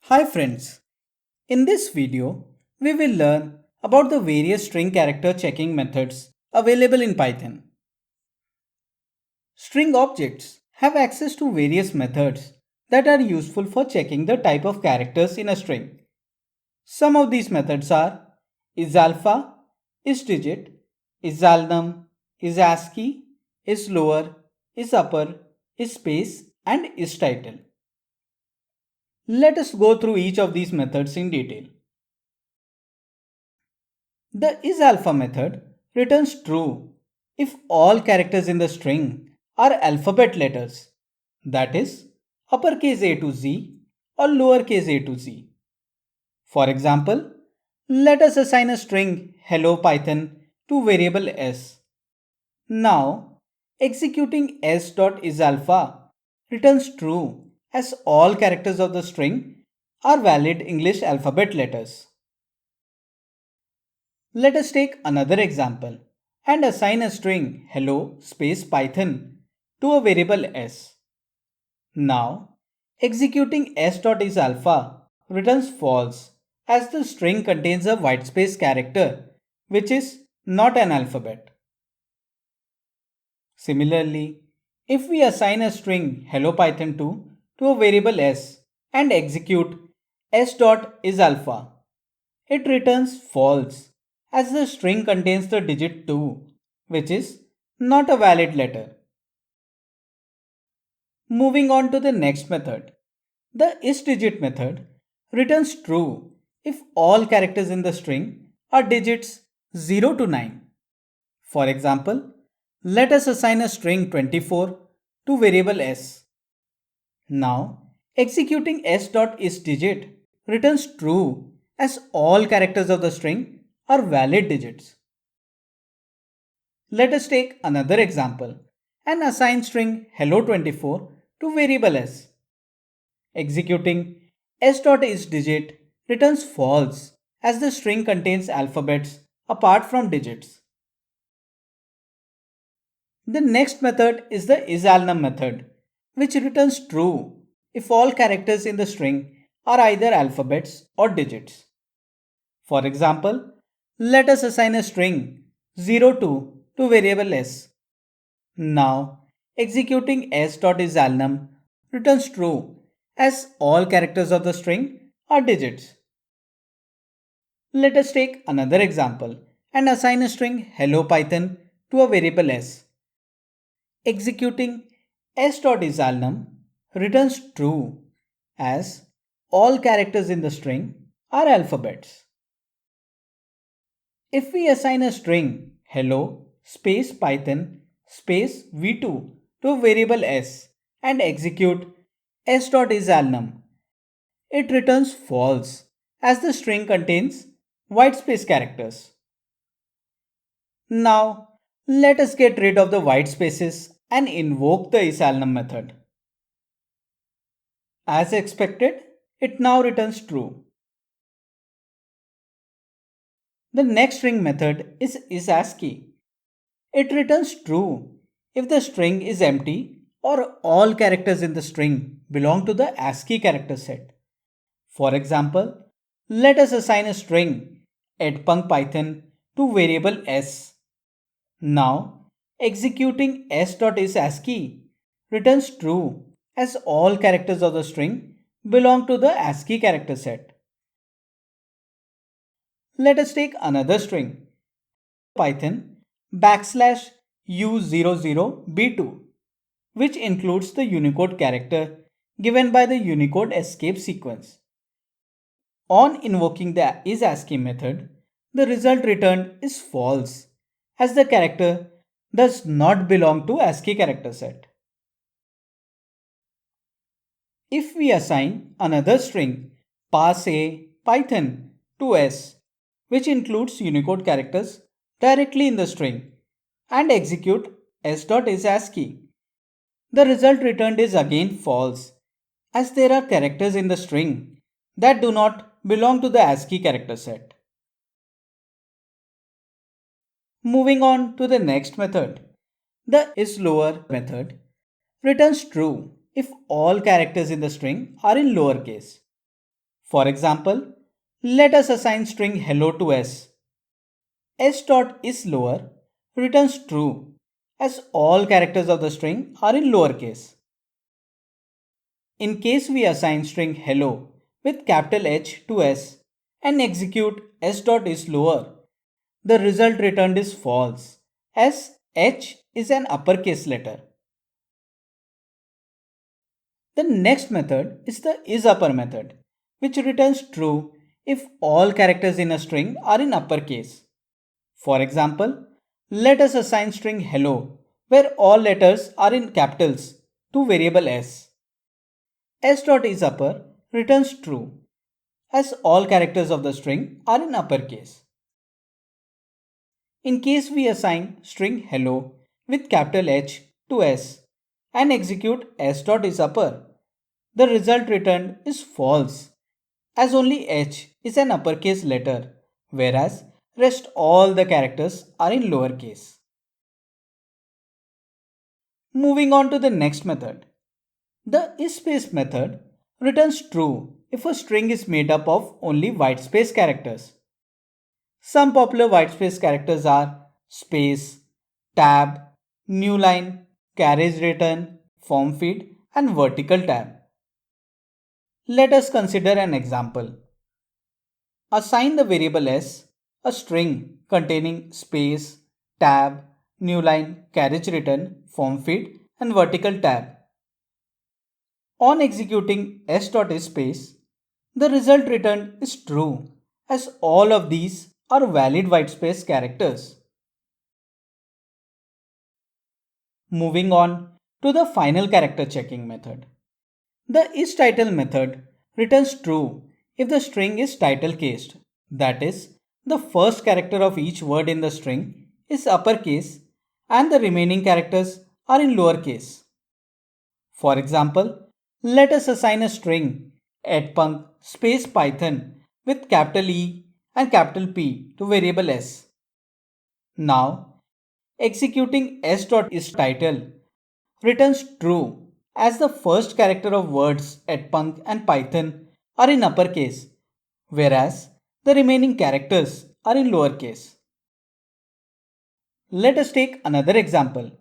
Hi friends, in this video we will learn about the various string character checking methods available in Python. String objects have access to various methods that are useful for checking the type of characters in a string. Some of these methods are IsAlpha, IsDigit, IsAlnum, IsASCII, IsLower, IsUpper, IsSpace and IsTitle. Let us go through each of these methods in detail. The IsAlpha method returns true if all characters in the string are alphabet letters, that is, uppercase A to Z or lowercase a to z. For example, let us assign a string hello Python to variable s. Now, executing s.isAlpha returns true as all characters of the string are valid English alphabet letters. Let us take another example and assign a string hello space Python to a variable s. Now, executing s.isAlpha returns false as the string contains a whitespace character which is not an alphabet. Similarly, if we assign a string hello Python to a variable s and execute s.isAlpha, it returns false as the string contains the digit 2, which is not a valid letter. Moving on to the next method. The isDigit method returns true if all characters in the string are digits 0 to 9. For example, let us assign a string 24 to variable s. Now, executing s.isDigit returns true as all characters of the string are valid digits. Let us take another example and assign string hello24 to variable s. Executing s.isDigit returns false as the string contains alphabets apart from digits. The next method is the IsAlnum method, which returns true if all characters in the string are either alphabets or digits. For example, let us assign a string 02 to variable s. Now, executing s.isAlnum returns true as all characters of the string are digits. Let us take another example and assign a string hello Python to a variable s. Executing s.isAlnum returns true as all characters in the string are alphabets. If we assign a string hello space Python space v2 to a variable s and execute s.isAlnum, it returns false as the string contains whitespace characters. Now, let us get rid of the white spaces and invoke the IsAlnum method. As expected, it now returns true. The next string method is IsASCII. It returns true if the string is empty or all characters in the string belong to the ASCII character set. For example, let us assign a string EdPunk Python to variable s. Now, executing s.isASCII returns true as all characters of the string belong to the ASCII character set. Let us take another string Python backslash u00b2, which includes the Unicode character given by the Unicode escape sequence. On invoking the isASCII method, the result returned is false as the character does not belong to ASCII character set. If we assign another string parse Python to s, which includes Unicode characters directly in the string, and execute s.isASCII, the result returned is again false as there are characters in the string that do not belong to the ASCII character set. Moving on to the next method, the isLower method returns true if all characters in the string are in lowercase. For example, let us assign string hello to s. s.isLower returns true as all characters of the string are in lowercase. In case we assign string hello with capital H to s and execute s.isLower, the result returned is false as H is an uppercase letter. The next method is the IsUpper method, which returns true if all characters in a string are in uppercase. For example, let us assign string hello where all letters are in capitals to variable s. s.isUpper returns true as all characters of the string are in uppercase. In case we assign string hello with capital H to s and execute s.isUpper, the result returned is false as only H is an uppercase letter, whereas rest all the characters are in lowercase. Moving on to the next method. The isSpace method returns true if a string is made up of only whitespace characters. Some popular whitespace characters are space, tab, new line, carriage return, form feed, and vertical tab. Let us consider an example. Assign the variable s a string containing space, tab, new line, carriage return, form feed, and vertical tab. On executing s.isSpace, the result returned is true as all of these are valid whitespace characters. Moving on to the final character checking method. The IsTitle method returns true if the string is title cased, that is, the first character of each word in the string is uppercase and the remaining characters are in lowercase. For example, let us assign a string EdPunk space Python with capital E and capital P to variable s. Now, executing s.isTitle returns true as the first character of words EdPunk and Python are in uppercase, whereas the remaining characters are in lowercase. Let us take another example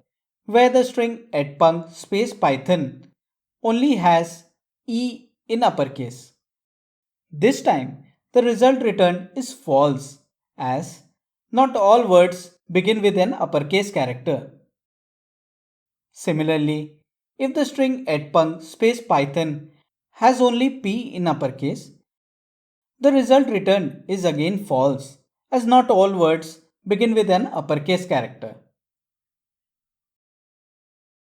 where the string EdPunk space Python only has E in uppercase. This time, the result returned is false as not all words begin with an uppercase character. Similarly, if the string edpunk space python has only p in uppercase, the result returned is again false as not all words begin with an uppercase character.